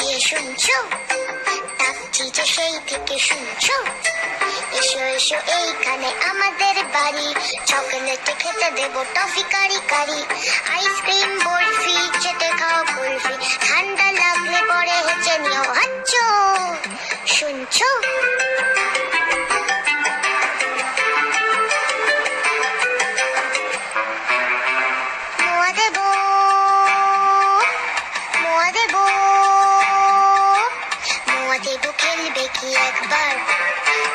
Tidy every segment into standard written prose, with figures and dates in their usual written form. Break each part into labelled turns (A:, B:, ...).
A: দিয়ে শুনছো, ডাকছি যে সেই থেকে শুনছো। এসো এসো এইখানে আমাদের বাড়ি, চকলেট খেতে দেবো টফি কারি কারি, আইসক্রিম বরফি চেটে খাও কুলফি, ঠান্ডা লাগলে পরে হেঁচে নিও হাঁচো। শুনছো? মোয়া দেবো, মোয়া দেবো, মোয়া দেবো, খেলবে কি একবার?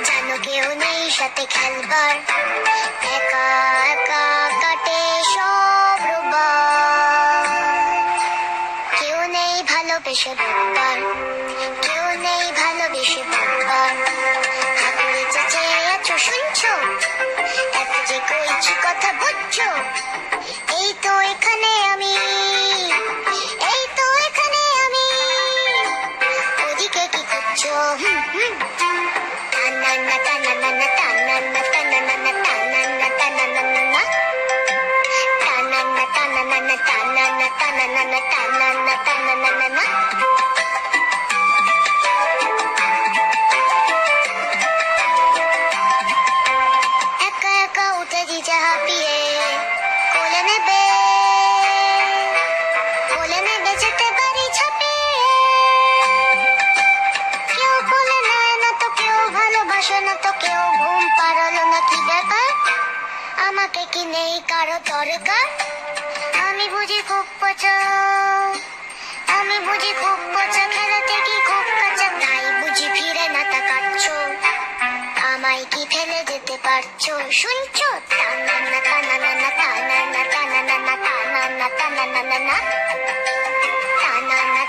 A: জানো কেউ নেই সাথে খেলবার, একা একা কাটে সব রোববার। কেউ নেই ভালোবেসে বুকবার, কেউ নেই ভালোবেসে বুকবার। ঠাকুরে চেঁচে আছো শুনছো, এত যে কইছি কথা বুঝছো। এই তো এখানে আমি, এই তো এখানে আমি, ওদিকে কি করছো? টানানা টানানা টানানা টানানা টানানা টানানা, টানানা টানানা টানানা টানানা টানানা টানানা। একা একা উঠে দিতে হাঁপিয়ে কোলে নেবে, কোলে নেবে যেতে পারি ছাপিয়ে। কেউ কোলে নেয় না তো কেউ ভালোবাসে না তো কেউ ঘুম পাড়ালো না, কি ব্যাপার? আমাকে কি নেই কারো দরকার? আমি বুঝি খুব পচা, আমি বুঝি খুব পচা, খেলাতে কি খুব কাঁচা, তাই বুঝি ফিরে না তাকাচ্ছো। আমায় কি ফেলে যেতে পারছো? শুনছো? টানানা টানানা টানানা টানানা টানানা টানানা, টানানা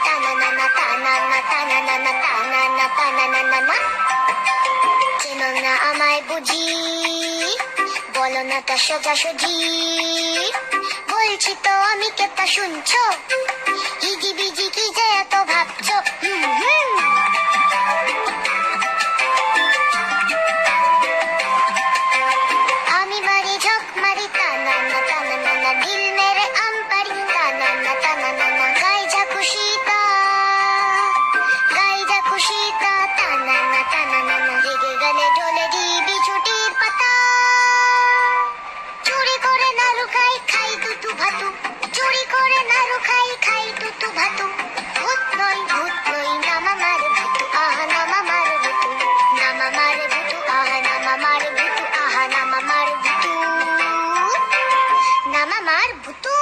A: টানানা টানানা টানানা টানানা টানানা। চেনো না আমায় বুঝি, বলো না তা সোজাসুজি, বলছি তো আমি কেতা শুনছো? হিজি বিজি কি যে এত ভাবছো? আমি মারি ঝক মারি টানানা টানানা, ঢিল মেরে আম পারি টানানা টানানা, গাই যা খুশি তা, গাই যা খুশি তা টানানা টানানা। রেগে গেলে ঢোলে দিবি ছুটির পাতা, চুরি করে নাড়ু খাই খাই দুতু ভাতু, চুরি করে নাড়ু খাই খাই দুতু ভাতু। ভূত নই নামা মারে ভূতু, আহা নামা মারে ভূতু, নামা মারে ভূতু, আহা নামা মারে ভূতু, আহা নামা মারে ভূতু, নামা মার ভূতু।